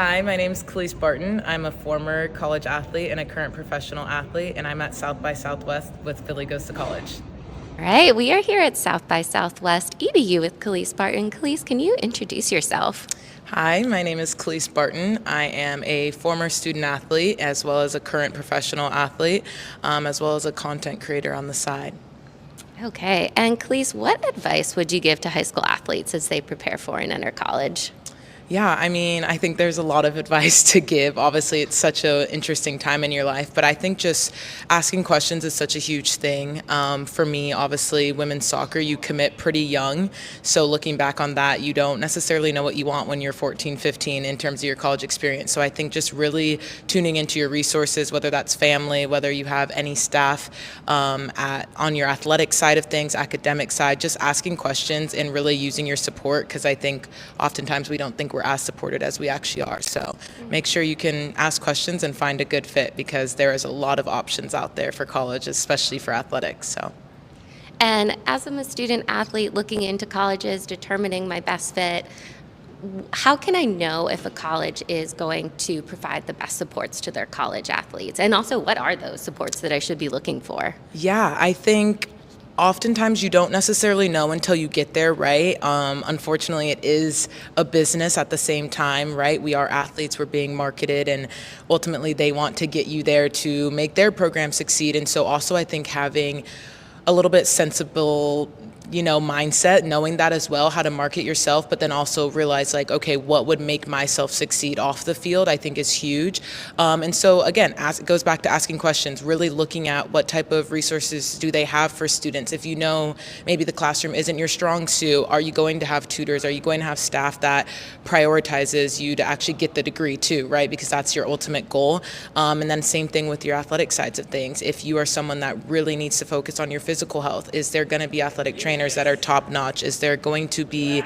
Hi, my name is Kelis Barton. I'm a former college athlete and a current professional athlete, and I'm at South by Southwest with Philly Goes to College. All right, we are here at South by Southwest EDU with Kelis Barton. Kelis, can you introduce yourself? Hi, my name is Kelis Barton. I am a former student athlete as well as a current professional athlete, as well as a content creator on the side. Okay, and Kelis, what advice would you give to high school athletes as they prepare for and enter college? Yeah, I think there's a lot of advice to give. Obviously, it's such an interesting time in your life, but I think just asking questions is such a huge thing. For me, obviously, women's soccer, you commit pretty young. So looking back on that, you don't necessarily know what you want when you're 14, 15 in terms of your college experience. So I think just really tuning into your resources, whether that's family, whether you have any staff on your athletic side of things, academic side, just asking questions and really using your support, because I think oftentimes we don't think we're as supported as we actually are. So make sure you can ask questions and find a good fit, because there is a lot of options out there for college, especially for athletics. So. And as I'm a student athlete looking into colleges, determining my best fit, how can I know if a college is going to provide the best supports to their college athletes? And also, what are those supports that I should be looking for? Yeah, I think oftentimes you don't necessarily know until you get there, right? Unfortunately, it is a business at the same time, right? We are athletes, we're being marketed, and ultimately they want to get you there to make their program succeed. And so also I think having a little bit sensible mindset, knowing that as well, how to market yourself, but then also realize like, okay, what would make myself succeed off the field, I think is huge. And so again, it goes back to asking questions, really looking at what type of resources do they have for students. If you know maybe the classroom isn't your strong suit, are you going to have tutors? Are you going to have staff that prioritizes you to actually get the degree too, right? Because that's your ultimate goal. And then same thing with your athletic sides of things. If you are someone that really needs to focus on your physical health, is there going to be athletic trainers that are top notch? Is there going to be,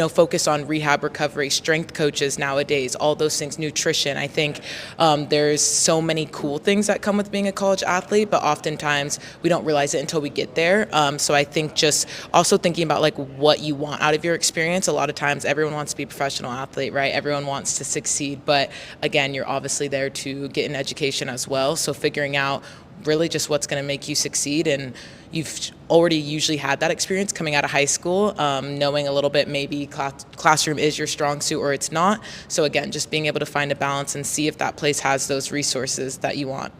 focus on rehab recovery, strength coaches nowadays, all those things, nutrition? I think there's so many cool things that come with being a college athlete, but oftentimes we don't realize it until we get there. So I think just also thinking about like what you want out of your experience. A lot of times everyone wants to be a professional athlete, right? Everyone wants to succeed, but again, you're obviously there to get an education as well. So figuring out really just what's going to make you succeed, and you've already usually had that experience coming out of high school, knowing a little bit maybe classroom is your strong suit or it's not. So again, just being able to find a balance and see if that place has those resources that you want.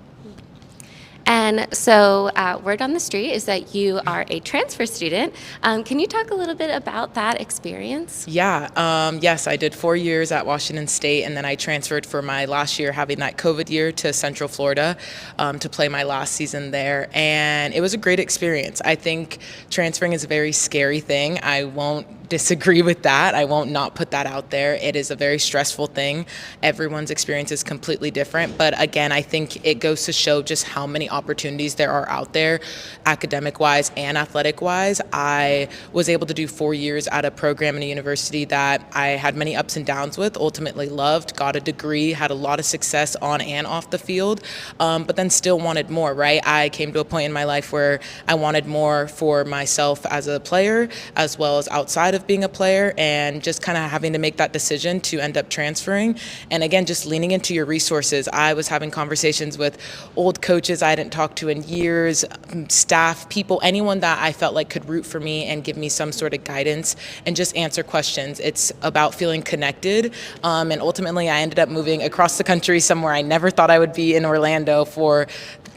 And so, word on the street is that you are a transfer student. Can you talk a little bit about that experience? Yeah, yes, I did 4 years at Washington State, and then I transferred for my last year, having that COVID year, to Central Florida to play my last season there. And it was a great experience. I think transferring is a very scary thing. I won't disagree with that. I won't not put that out there. It is a very stressful thing. Everyone's experience is completely different. But again, I think it goes to show just how many opportunities there are out there, academic-wise and athletic-wise. I was able to do 4 years at a program in a university that I had many ups and downs with, ultimately loved, got a degree, had a lot of success on and off the field, but then still wanted more, right? I came to a point in my life where I wanted more for myself as a player, as well as outside of being a player, and just kind of having to make that decision to end up transferring. And again, just leaning into your resources. I was having conversations with old coaches I hadn't talked to in years, staff, people, anyone that I felt like could root for me and give me some sort of guidance and just answer questions. It's about feeling connected. And ultimately, I ended up moving across the country somewhere I never thought I would be, in Orlando, for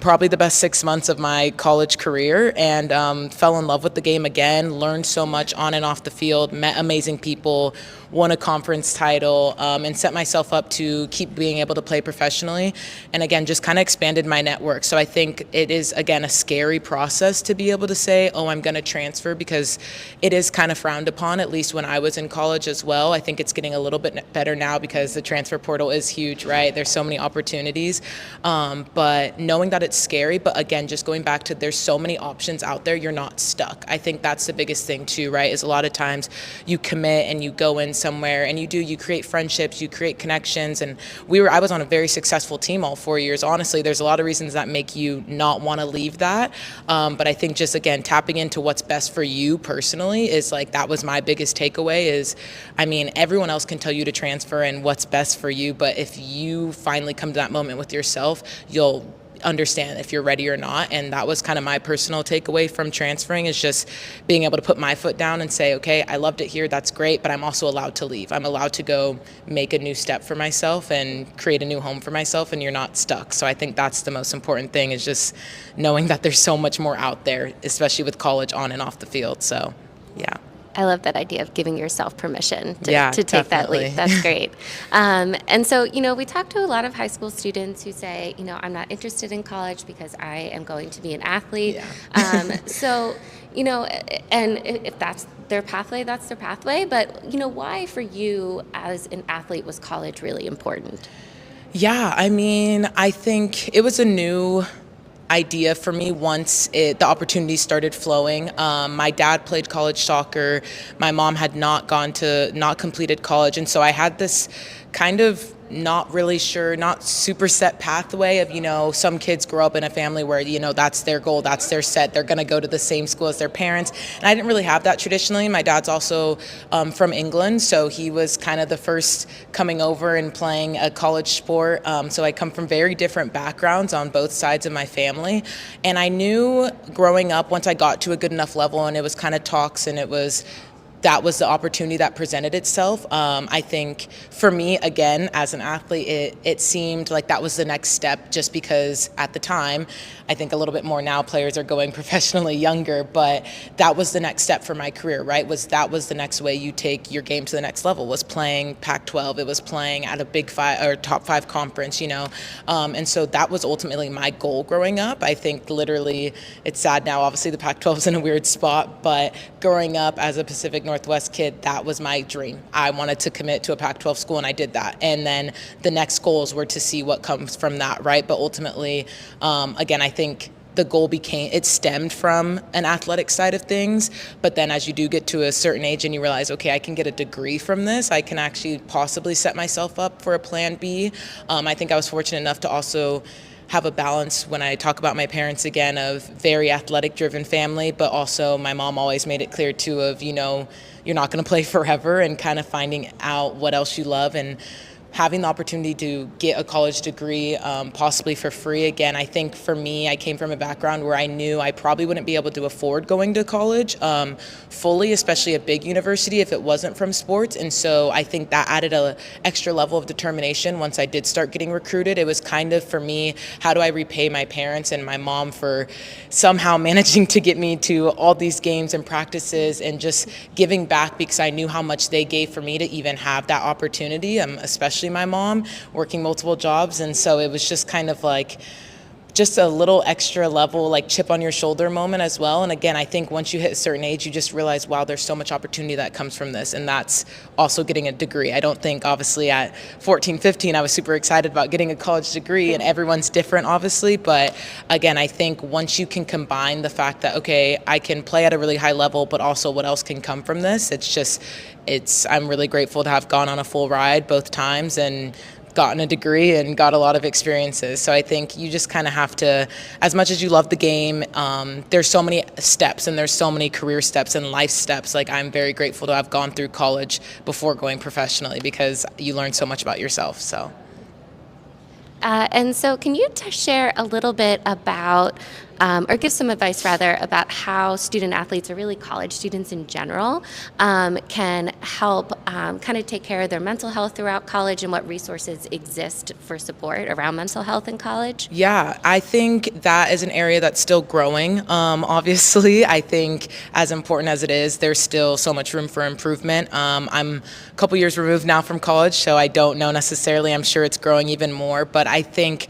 probably the best 6 months of my college career, and fell in love with the game again, learned so much on and off the field, met amazing people, won a conference title, and set myself up to keep being able to play professionally. And again, just kind of expanded my network. So I think it is, again, a scary process to be able to say, oh, I'm going to transfer, because it is kind of frowned upon, at least when I was in college as well. I think it's getting a little bit better now because the transfer portal is huge, right? There's so many opportunities. But knowing that it's it's scary, but again, just going back to there's so many options out there, you're not stuck. I think that's the biggest thing too, right? Is a lot of times you commit and you go in somewhere and you create friendships, you create connections. And I was on a very successful team all 4 years. Honestly, there's a lot of reasons that make you not want to leave that. But I think just, again, tapping into what's best for you personally is like, that was my biggest takeaway is, I mean, everyone else can tell you to transfer and what's best for you. But if you finally come to that moment with yourself, you'll understand if you're ready or not. And that was kind of my personal takeaway from transferring, is just being able to put my foot down and say, okay, I loved it here, that's great, but I'm also allowed to leave. I'm allowed to go make a new step for myself and create a new home for myself, and you're not stuck. So I think that's the most important thing, is just knowing that there's so much more out there, especially with college on and off the field. So yeah. I love that idea of giving yourself permission to take definitely. that leap. That's great. And so, we talk to a lot of high school students who say, I'm not interested in college because I am going to be an athlete. Yeah. So, and if that's their pathway, that's their pathway. But, why for you as an athlete was college really important? Yeah, I mean, I think it was a new idea for me once the opportunities started flowing. My dad played college soccer. My mom had not completed college. And so I had this kind of not really sure, not super set pathway of, some kids grow up in a family where, that's their goal, that's their set. They're going to go to the same school as their parents. And I didn't really have that traditionally. My dad's also from England, so he was kind of the first coming over and playing a college sport. So I come from very different backgrounds on both sides of my family. And I knew growing up, once I got to a good enough level and it was kind of talks and that was the opportunity that presented itself. I think for me, again, as an athlete, it seemed like that was the next step, just because at the time, I think a little bit more now players are going professionally younger, but that was the next step for my career, right? That was the next way you take your game to the next level, was playing Pac-12. It was playing at a Big Five or top 5 conference, and so that was ultimately my goal growing up. I think literally, it's sad now, obviously the Pac-12 is in a weird spot, but growing up as a Pacific Northwest kid, that was my dream. I wanted to commit to a Pac-12 school, and I did that. And then the next goals were to see what comes from that, right? But ultimately, again, I think the goal it stemmed from an athletic side of things. But then as you do get to a certain age and you realize, okay, I can get a degree from this, I can actually possibly set myself up for a plan B. I think I was fortunate enough to also have a balance when I talk about my parents again, of very athletic driven family, but also my mom always made it clear too of, you're not going to play forever, and kind of finding out what else you love and having the opportunity to get a college degree, possibly for free. Again, I think for me, I came from a background where I knew I probably wouldn't be able to afford going to college fully, especially a big university, if it wasn't from sports. And so I think that added an extra level of determination once I did start getting recruited. It was kind of, for me, how do I repay my parents and my mom for somehow managing to get me to all these games and practices, and just giving back, because I knew how much they gave for me to even have that opportunity, especially my mom, working multiple jobs. And so it was just kind of like just a little extra level, like chip on your shoulder moment as well. And again, I think once you hit a certain age, you just realize, wow, there's so much opportunity that comes from this. And that's also getting a degree. I don't think, obviously, at 14, 15, I was super excited about getting a college degree, and everyone's different, obviously. But again, I think once you can combine the fact that, okay, I can play at a really high level, but also what else can come from this, I'm really grateful to have gone on a full ride both times and gotten a degree and got a lot of experiences. So I think you just kind of have to, as much as you love the game, there's so many steps, and there's so many career steps and life steps. Like, I'm very grateful to have gone through college before going professionally, because you learn so much about yourself. So. And so can you share a little bit about, or give some advice rather, about how student athletes, or really college students in general, can help kind of take care of their mental health throughout college, and what resources exist for support around mental health in college? Yeah, I think that is an area that's still growing. Obviously, I think as important as it is, there's still so much room for improvement. I'm a couple years removed now from college, so I don't know necessarily. I'm sure it's growing even more, but I think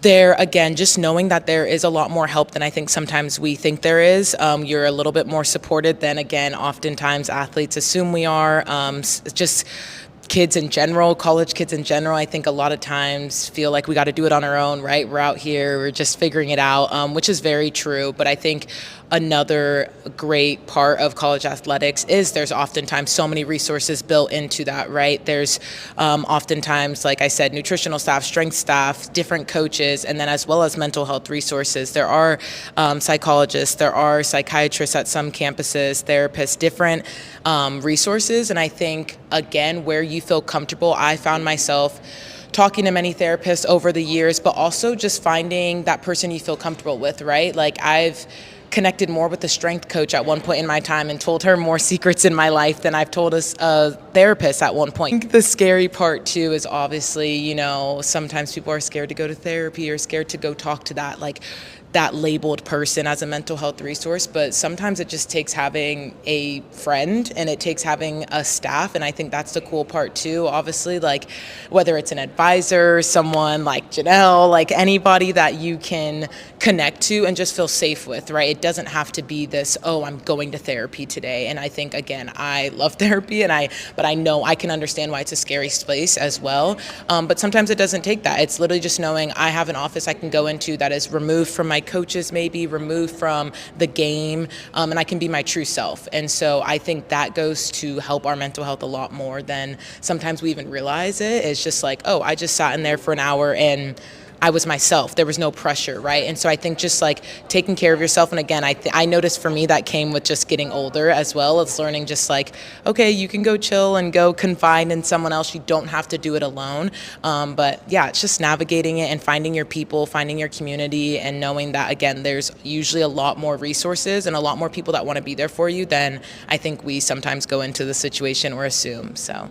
there, again, just knowing that there is a lot more help than I think sometimes we think there is. You're a little bit more supported than, again, oftentimes athletes assume we are. Just kids in general, college kids in general, I think a lot of times feel like we got to do it on our own, right? We're out here, we're just figuring it out, which is very true. But I think another great part of college athletics is there's oftentimes so many resources built into that, right? There's oftentimes, like I said, nutritional staff, strength staff, different coaches, and then as well as mental health resources. There are psychologists, there are psychiatrists at some campuses, therapists, different resources. And I think, again, where you feel comfortable, I found myself talking to many therapists over the years, but also just finding that person you feel comfortable with, right? Like I've connected more with the strength coach at one point in my time and told her more secrets in my life than I've told a therapist at one point. I think the scary part too is obviously, sometimes people are scared to go to therapy or scared to go talk to that labeled person as a mental health resource, but sometimes it just takes having a friend and it takes having a staff, and I think that's the cool part too. Obviously, like whether it's an advisor, someone like Janelle, like anybody that you can connect to and just feel safe with, right? It doesn't have to be this, oh, I'm going to therapy today. And I think, again, I love therapy, but I know I can understand why it's a scary place as well. But sometimes it doesn't take that. It's literally just knowing I have an office I can go into that is removed from my coaches, maybe removed from the game, and I can be my true self. And so I think that goes to help our mental health a lot more than sometimes we even realize it. It's just like, oh, I just sat in there for an hour and I was myself. There was no pressure, right? And so I think just like taking care of yourself. And again, I noticed for me that came with just getting older as well. It's learning just like, okay, you can go chill and go confide in someone else. You don't have to do it alone. But yeah, it's just navigating it and finding your people, finding your community, and knowing that, again, there's usually a lot more resources and a lot more people that want to be there for you than I think we sometimes go into the situation or assume. So.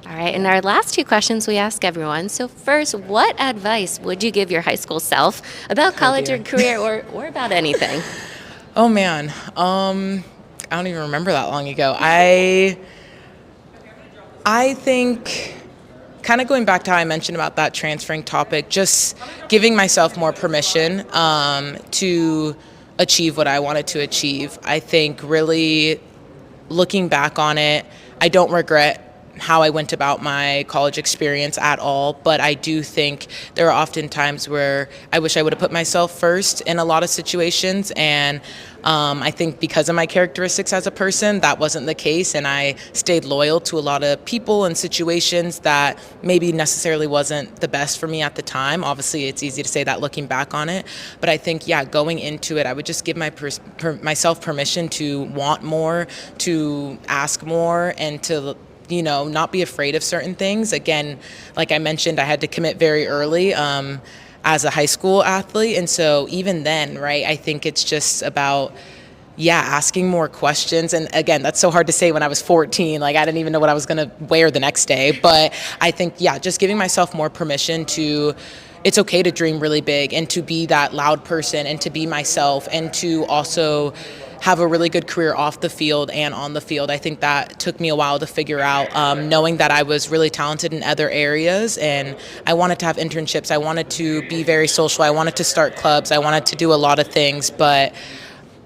All right, and our last two questions we ask everyone. So first, what advice would you give your high school self about college or career or about anything? Oh, man. I don't even remember that long ago. I think kind of going back to how I mentioned about that transferring topic, just giving myself more permission to achieve what I wanted to achieve. I think really looking back on it, I don't regret how I went about my college experience at all, but I do think there are often times where I wish I would have put myself first in a lot of situations, and I think because of my characteristics as a person, that wasn't the case, and I stayed loyal to a lot of people and situations that maybe necessarily wasn't the best for me at the time. Obviously, it's easy to say that looking back on it, but I think, yeah, going into it, I would just give myself permission to want more, to ask more, and to not be afraid of certain things. Again, like I mentioned, I had to commit very early as a high school athlete. And so even then, right, I think it's just about, asking more questions. And again, that's so hard to say when I was 14. Like I didn't even know what I was going to wear the next day. But I think, just giving myself more permission to, it's okay to dream really big and to be that loud person and to be myself and to also have a really good career off the field and on the field. I think that took me a while to figure out, knowing that I was really talented in other areas and I wanted to have internships. I wanted to be very social. I wanted to start clubs. I wanted to do a lot of things, but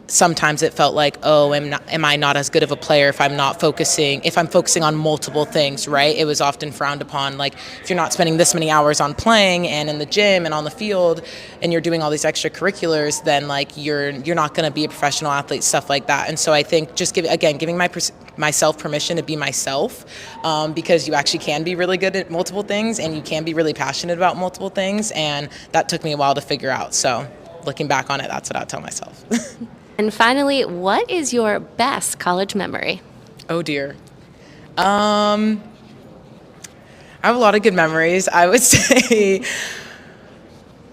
sometimes it felt like, oh, am I not as good of a player if I'm focusing on multiple things, right? It was often frowned upon, like if you're not spending this many hours on playing and in the gym and on the field and you're doing all these extracurriculars, then like you're not going to be a professional athlete, stuff like that. And so I think just giving myself permission to be myself, because you actually can be really good at multiple things and you can be really passionate about multiple things, and that took me a while to figure out. So looking back on it, that's what I'll tell myself. And finally, what is your best college memory? Oh dear. I have a lot of good memories. I would say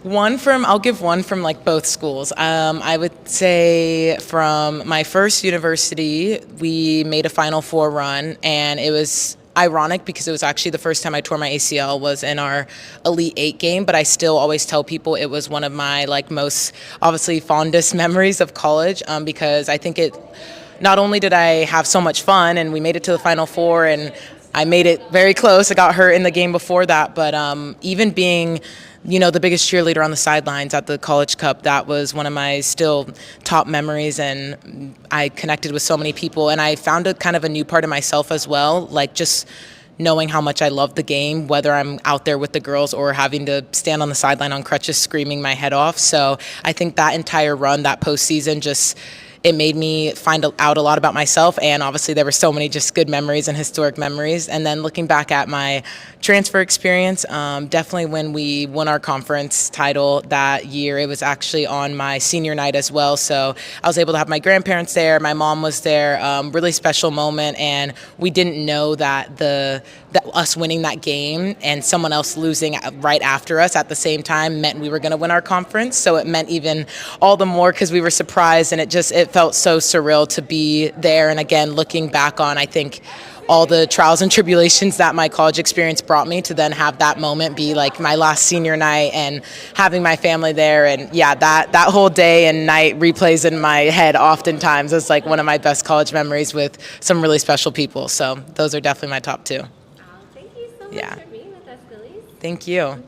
I'll give one from like both schools. I would say from my first university, we made a Final Four run, and it was ironic because it was actually the first time I tore my ACL was in our Elite Eight game, but I still always tell people it was one of my most obviously fondest memories of college, because I think not only did I have so much fun and we made it to the Final Four and I made it very close. I got hurt in the game before that, but even being the biggest cheerleader on the sidelines at the College Cup, that was one of my still top memories, and I connected with so many people, and I found a kind of a new part of myself as well, like just knowing how much I love the game, whether I'm out there with the girls or having to stand on the sideline on crutches screaming my head off. So I think that entire run, that postseason, just it made me find out a lot about myself, and obviously there were so many just good memories and historic memories. And then looking back at my transfer experience, definitely when we won our conference title that year, it was actually on my senior night as well. So I was able to have my grandparents there, my mom was there, really special moment. And we didn't know that us winning that game and someone else losing right after us at the same time meant we were going to win our conference. So it meant even all the more because we were surprised, and it felt so surreal to be there. And again, looking back on, I think, all the trials and tribulations that my college experience brought me, to then have that moment be like my last senior night and having my family there. And yeah, that whole day and night replays in my head oftentimes as like one of my best college memories with some really special people. So those are definitely my top two. Thank you so much Yeah. for being with us, Kelis. Thank you.